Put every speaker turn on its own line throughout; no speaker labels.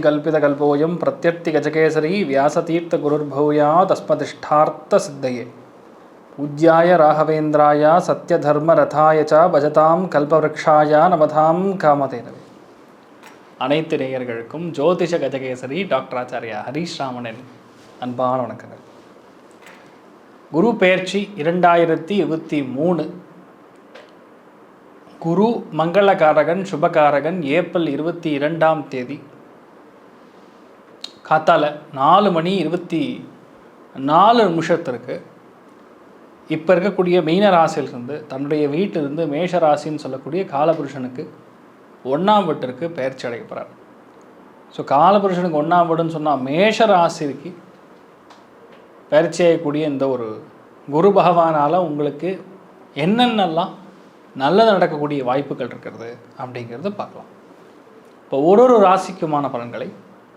கல்பிதகல்போயம் பிரத்யர்த்தி கஜகேசரி வியாசதீர்த்த குருர்பூயா தஸ்மதிஷ்டார்த்த சித்தையே பூஜ்யாய ராகவேந்திராய சத்யதர்ம ரதாய ச பஜதாம் கல்பவ்ருக்ஷாய நமதாம் காமதேனவே. அனைத்து நேயர்களுக்கும் ஜோதிஷ கஜகேசரி டாக்டர் ஆச்சாரியா ஹரீஷ் ராமனின் அன்பான வணக்கங்கள். குரு பெயர்ச்சி 2023. குரு மங்களகாரகன் சுபகாரகன். ஏப்ரல் 22ஆம் தேதி காத்தால 4:24 இப்போ இருக்கக்கூடிய மீன ராசியிலிருந்து தன்னுடைய வீட்டிலிருந்து மேஷ ராசின்னு சொல்லக்கூடிய காலபுருஷனுக்கு 1ஆம் வீட்டிற்கு பெயர்ச்சி அடைய போகிறார். ஸோ காலபுருஷனுக்கு 1ஆம் வீடுன்னு சொன்னால் மேஷ ராசிக்கு பயிற்சி செய்யக்கூடிய இந்த ஒரு குரு பகவானால் உங்களுக்கு என்னென்னலாம் நல்லது நடக்கக்கூடிய வாய்ப்புகள் இருக்கிறது அப்படிங்கிறது பார்க்கலாம். இப்போ ஒரு ராசிக்குமான பலன்களை,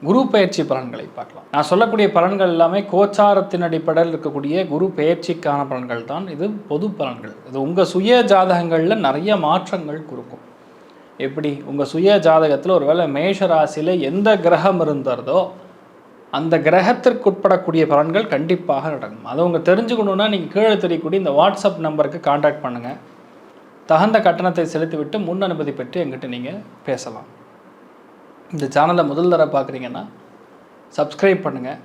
குரு பயிற்சி பலன்களை பார்க்கலாம். நான் சொல்லக்கூடிய பலன்கள் எல்லாமே கோச்சாரத்தின் அடிப்படையில் இருக்கக்கூடிய குரு பயிற்சிக்கான பலன்கள் தான். இது பொது பலன்கள். இது உங்கள் சுய ஜாதகங்களில் நிறைய மாற்றங்கள் கொடுக்கும். எப்படி உங்கள் சுய ஜாதகத்தில் ஒருவேளை மேஷ ராசியில் எந்த கிரகம் இருந்ததோ அந்த கிரகத்திற்கு உட்படக்கூடிய பலன்கள் கண்டிப்பாக நடக்கும். அதை உங்கள் தெரிஞ்சுக்கணுன்னா நீங்கள் கீழே தெரியக்கூடிய இந்த வாட்ஸ்அப் நம்பருக்கு கான்டாக்ட் பண்ணுங்கள். தகுந்த கட்டணத்தை செலுத்திவிட்டு முன் அனுமதி பெற்று எங்கிட்ட நீங்கள் பேசலாம். இந்த சேனலை முதல் தடவை பார்க்குறீங்கன்னா சப்ஸ்கிரைப் பண்ணுங்கள்.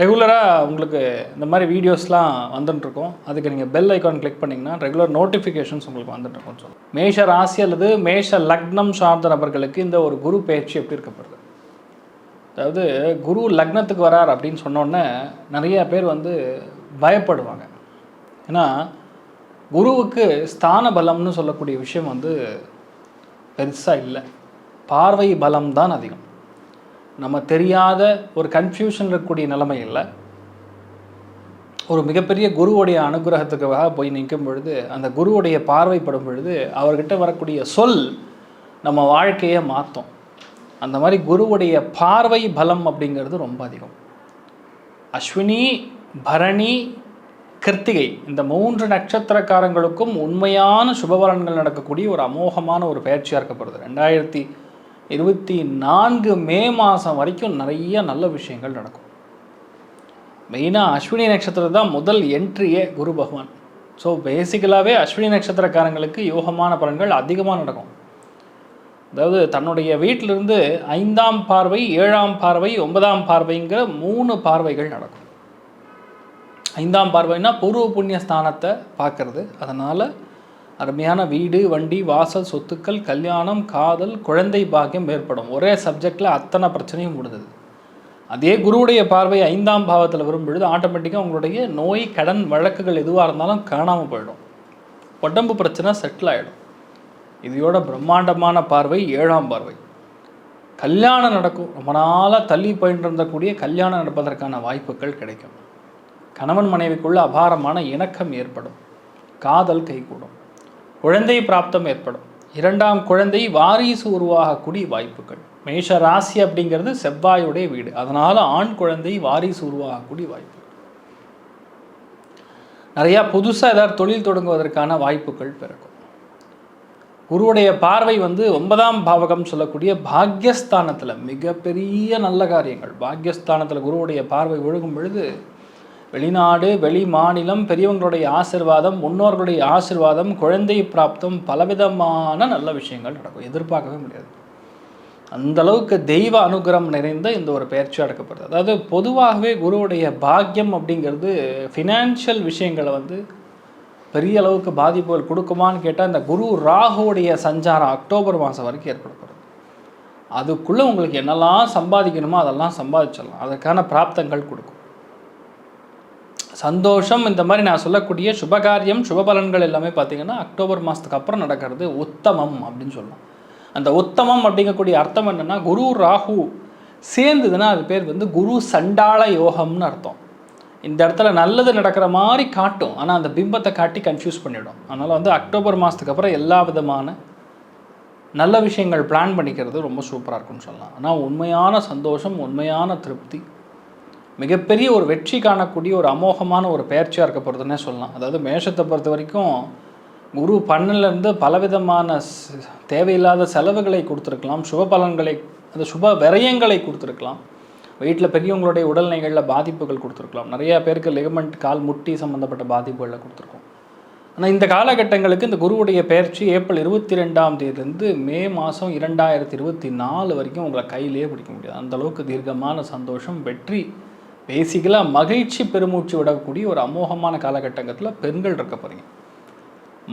ரெகுலராக உங்களுக்கு இந்த மாதிரி வீடியோஸ்லாம் வந்துட்டுருக்கோம். அதுக்கு நீங்கள் பெல் ஐக்கான் கிளிக் பண்ணிங்கன்னா ரெகுலர் நோட்டிஃபிகேஷன்ஸ் உங்களுக்கு வந்துட்டுருக்கோம்னு சொல்லுங்கள். மேஷ ராசி அல்லது மேஷ லக்னம் சார்ந்த நபர்களுக்கு இந்த ஒரு குரு பயிற்சி எப்படி இருக்கப்படுது? அதாவது குரு லக்னத்துக்கு வரார் அப்படின்னு சொன்னோன்னே நிறைய பேர் பயப்படுவாங்க. ஏன்னா குருவுக்கு ஸ்தான பலம்னு சொல்லக்கூடிய விஷயம் பெருசாக இல்லை. பார்வை பலம் தான் அதிகம். நம்ம தெரியாத ஒரு கன்ஃபியூஷன் இருக்கக்கூடிய நிலைமை இல்லை. ஒரு மிகப்பெரிய குருவுடைய அனுகிரகத்துக்காக போய் நிற்கும் பொழுது அந்த குருவுடைய பார்வைப்படும் பொழுது அவர்கிட்ட வரக்கூடிய சொல் நம்ம வாழ்க்கையை மாற்றும். அந்த மாதிரி குருவுடைய பார்வை பலம் அப்படிங்கிறது ரொம்ப அதிகம். அஸ்வினி, பரணி, கிருத்திகை இந்த 3 நட்சத்திரக்காரங்களுக்கும் உண்மையான சுபபலன்கள் நடக்கக்கூடிய ஒரு அமோகமான ஒரு பயிற்சியாக இருக்கப்படுது. 2024 மே மாதம் வரைக்கும் நிறைய நல்ல விஷயங்கள் நடக்கும். மெயினாக அஸ்வினி நட்சத்திரம் தான் முதல் என்ட்ரியே குரு பகவான். ஸோ பேசிக்கலாகவே அஸ்வினி நட்சத்திரக்காரங்களுக்கு யோகமான பலன்கள் அதிகமாக நடக்கும். அதாவது தன்னுடைய வீட்டிலிருந்து 5ஆம் பார்வை, 7ஆம் பார்வை, 9ஆம் பார்வைங்கிற 3 பார்வைகள் நடக்கும். 5ஆம் பார்வைன்னா பூர்வ புண்ணிய ஸ்தானத்தை பார்க்கறது. அதனால் அருமையான வீடு, வண்டி, வாசல், சொத்துக்கள், கல்யாணம், காதல், குழந்தை பாக்கியம் ஏற்படும். ஒரே சப்ஜெக்டில் அத்தனை பிரச்சனையும் முடிந்தது. அதே குருவுடைய பார்வை 5ஆம் பாவத்தில் வரும் பொழுது ஆட்டோமேட்டிக்காக உங்களுடைய நோய், கடன், வழக்குகள் எதுவாக இருந்தாலும் காணாமல் போயிடும். உடம்பு பிரச்சனை செட்டில் ஆகிடும். இதையோட பிரம்மாண்டமான பார்வை 7ஆம் பார்வை. கல்யாணம் நடக்கும். ரொம்ப நாளாக தள்ளி போயிட்டு இருந்தக்கூடிய கல்யாணம் நடப்பதற்கான வாய்ப்புகள் கிடைக்கும். கணவன் மனைவிக்குள்ள அபாரமான இணக்கம் ஏற்படும். காதல் கைகூடும். குழந்தை பிராப்தம் ஏற்படும். 2ஆம் குழந்தை வாரிசு உருவாகக்கூடிய வாய்ப்புகள். மேஷ ராசி அப்படிங்கிறது செவ்வாயுடைய வீடு. அதனால் ஆண் குழந்தை வாரிசு உருவாகக்கூடிய வாய்ப்பு. நிறையா புதுசாக ஏதாவது தொழில் தொடங்குவதற்கான வாய்ப்புகள் பிறக்கும். குருவுடைய பார்வை 9ஆம் பாவகம் சொல்லக்கூடிய பாக்யஸ்தானத்தில் மிகப்பெரிய நல்ல காரியங்கள். பாக்யஸ்தானத்தில் குருவுடைய பார்வை விழுகும் பொழுது வெளிநாடு, வெளி மாநிலம், பெரியவங்களுடைய ஆசிர்வாதம், முன்னோர்களுடைய ஆசிர்வாதம், குழந்தை பிராப்தம், பலவிதமான நல்ல விஷயங்கள் நடக்கும். எதிர்பார்க்கவே முடியாது. அந்தளவுக்கு தெய்வ அனுகிரகம் நிறைந்த இந்த ஒரு பயிற்சியாக நடக்கப்படுது. அதாவது பொதுவாகவே குருவுடைய பாக்கியம் அப்படிங்கிறது ஃபினான்ஷியல் விஷயங்களை பெரிய அளவுக்கு பாதிப்புகள் கொடுக்குமான்னு கேட்டால் இந்த குரு ராகுவுடைய சஞ்சாரம் அக்டோபர் மாதம் வரைக்கும் ஏற்படப்படுது. அதுக்குள்ளே உங்களுக்கு என்னெல்லாம் சம்பாதிக்கணுமோ அதெல்லாம் சம்பாதிச்சிடலாம். அதற்கான பிராப்தங்கள் கொடுக்கும். சந்தோஷம். இந்த மாதிரி நான் சொல்லக்கூடிய சுபகாரியம், சுபபலன்கள் எல்லாமே பார்த்திங்கன்னா அக்டோபர் மாதத்துக்கு அப்புறம் நடக்கிறது உத்தமம் அப்படின்னு சொல்லலாம். அந்த உத்தமம் அப்படிங்கக்கூடிய அர்த்தம் என்னென்னா, குரு ராகு சேர்ந்ததுன்னா அது பேர் குரு சண்டாள யோகம்னு அர்த்தம். இந்த இடத்துல நல்லது நடக்கிற மாதிரி காட்டும், ஆனால் அந்த பிம்பத்தை காட்டி கன்ஃபியூஸ் பண்ணிவிடும். அதனால் அக்டோபர் மாதத்துக்கு அப்புறம் எல்லா விதமான நல்ல விஷயங்கள் பிளான் பண்ணிக்கிறது ரொம்ப சூப்பராக இருக்கும்னு சொல்லலாம். ஆனால் உண்மையான சந்தோஷம், உண்மையான திருப்தி, மிகப்பெரிய ஒரு வெற்றி காணக்கூடிய ஒரு அமோகமான ஒரு பயிற்சியாக இருக்க போகிறதுனே சொல்லலாம். அதாவது மேஷத்தை பொறுத்த வரைக்கும் குரு 12லேருந்து பலவிதமான தேவையில்லாத செலவுகளை கொடுத்துருக்கலாம், சுப பலன்களை, அந்த சுப விரயங்களை கொடுத்துருக்கலாம், வீட்டில் பெரியவங்களுடைய உடல்நிலைகளில் பாதிப்புகள் கொடுத்துருக்கலாம், நிறையா பேருக்கு லிகமெண்ட் கால் முட்டி சம்மந்தப்பட்ட பாதிப்புகளில் கொடுத்துருக்கோம். ஆனால் இந்த காலகட்டங்களுக்கு இந்த குருவுடைய பெயர்ச்சி ஏப்ரல் 22ஆம் தேதியிலேருந்து மே மாதம் 2024 வரைக்கும் உங்களை கையிலேயே பிடிக்க முடியாது. அந்தளவுக்கு தீர்க்கமான சந்தோஷம், வெற்றி, பேசிக்கலாக மகிழ்ச்சி பெருமூச்சு விடக்கூடிய ஒரு அமோகமான காலகட்டத்தில் பெண்கள் இருக்க போகிறீங்க.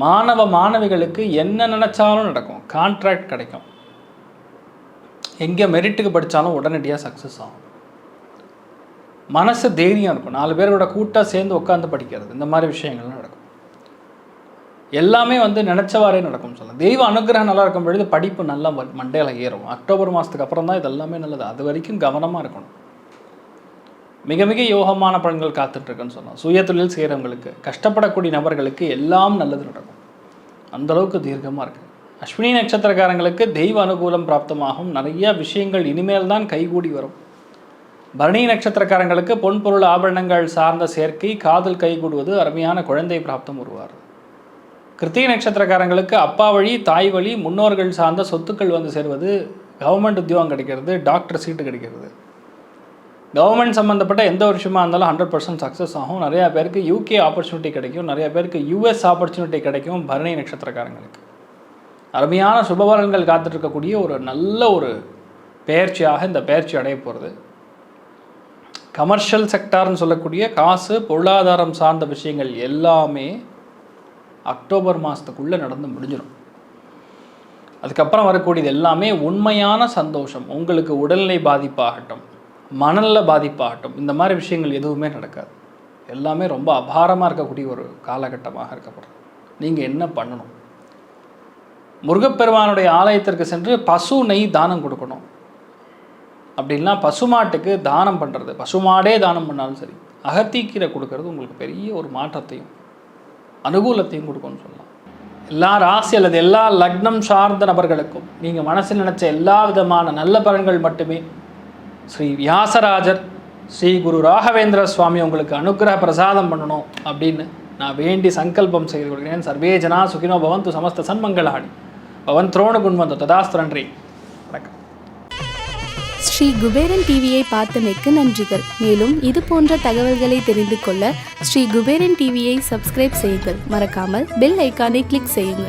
மாணவ மாணவிகளுக்கு என்ன நினச்சாலும் நடக்கும், கான்ட்ராக்ட் கிடைக்கும், எங்கே மெரிட்டுக்கு படித்தாலும் உடனடியாக சக்ஸஸ் ஆகும். மனசு தைரியம் இருக்கும், 4 பேரோட கூட்டாக சேர்ந்து உட்காந்து படிக்கிறது, இந்த மாதிரி விஷயங்கள்லாம் நடக்கும். எல்லாமே நினச்சவாறே நடக்கும்னு சொல்லலாம். தெய்வ அனுகிரகம் நல்லா இருக்கும் பொழுது படிப்பு நல்லா மண்டையில் ஏறும். அக்டோபர் மாதத்துக்கு அப்புறம் தான் இதெல்லாமே நல்லது. அது வரைக்கும் கவனமாக இருக்கணும். மிக மிக யோகமான பலன்கள் காத்துட்ருக்குன்னு சொல்லலாம். சுய தொழில் செய்கிறவங்களுக்கு, கஷ்டப்படக்கூடிய நபர்களுக்கு எல்லாம் நல்லது நடக்கும். அந்தளவுக்கு தீர்க்கமாக இருக்குது. அஸ்வினி நட்சத்திரக்காரங்களுக்கு தெய்வ அனுகூலம் பிராப்தமாகும். நிறையா விஷயங்கள் இனிமேல் தான் கைகூடி வரும். பரணி நட்சத்திரக்காரங்களுக்கு பொன் பொருள் ஆபரணங்கள் சார்ந்த சேர்க்கை, காதல் கைகூடுவது, அருமையான குழந்தை பிராப்தம் உருவார். கிருத்திகை நட்சத்திரக்காரங்களுக்கு அப்பா வழி, தாய் வழி, முன்னோர்கள் சார்ந்த சொத்துக்கள் சேருவது, கவர்மெண்ட் உத்தியோகம் கிடைக்கிறது, டாக்டர் சீட்டு கிடைக்கிறது, கவர்மெண்ட் சம்மந்தப்பட்ட எந்த ஒரு விஷயமா இருந்தாலும் 100% சக்ஸஸ் ஆகும். நிறையா பேருக்கு யூகே ஆப்பர்ச்சுனிட்டி கிடைக்கும், நிறையா பேருக்கு யூஎஸ் ஆப்பர்ச்சுனிட்டி கிடைக்கும். பரணி நட்சத்திரக்காரங்களுக்கு அருமையான சுபபலன்கள் காத்துட்ருக்கக்கூடிய ஒரு நல்ல ஒரு பெயர்ச்சியாக இந்த பெயர்ச்சி அடைய போகிறது. கமர்ஷியல் செக்டார்னு சொல்லக்கூடிய காசு, பொருளாதாரம் சார்ந்த விஷயங்கள் எல்லாமே அக்டோபர் மாதத்துக்குள்ளே நடந்து முடிஞ்சிடும். அதுக்கப்புறம் வரக்கூடியது எல்லாமே உண்மையான சந்தோஷம். உங்களுக்கு உடல்நிலை பாதிப்பாகட்டும், மனநல பாதிப்பாகட்டும், இந்த மாதிரி விஷயங்கள் எதுவுமே நடக்காது. எல்லாமே ரொம்ப அபாரமாக இருக்கக்கூடிய ஒரு காலகட்டமாக இருக்கப்படுறது. நீங்கள் என்ன பண்ணணும்? முருகப்பெருமானுடைய ஆலயத்திற்கு சென்று பசு நெய் தானம் கொடுக்கணும். அப்படின்னா பசுமாட்டுக்கு தானம் பண்ணுறது, பசுமாடே தானம் பண்ணாலும் சரி, அகத்திக்கீரை கொடுக்கறது உங்களுக்கு பெரிய ஒரு மாற்றத்தையும் அனுகூலத்தையும் கொடுக்கும்னு சொல்லலாம். எல்லா ராசி அல்லது எல்லா லக்னம் சார்ந்த நபர்களுக்கும் நீங்கள் மனசில் நினச்ச எல்லா விதமான நல்ல பலன்கள் மட்டுமே ஸ்ரீ வியாசராஜர், ஸ்ரீ குரு ராகவேந்திர சுவாமி உங்களுக்கு அனுகிரக பிரசாதம் பண்ணணும் அப்படின்னு நான் வேண்டி சங்கல்பம் செய்து கொள்கிறேன். சர்வே ஜனா சுகினோ பவந்து, சமஸ்த சன்மங்களாணி பவன் திரோணு குண்வந்தோ ததாஸ்து. நன்றி, வணக்கம்.
ஸ்ரீ குபேரன் டிவியை பார்த்தமைக்கு நன்றிகள். மேலும் இது போன்ற தகவல்களை தெரிந்து கொள்ள ஸ்ரீ குபேரன் டிவியை சப்ஸ்கிரைப் செய்யுங்கள். மறக்காமல் பெல் ஐக்கானை கிளிக் செய்யுங்கள்.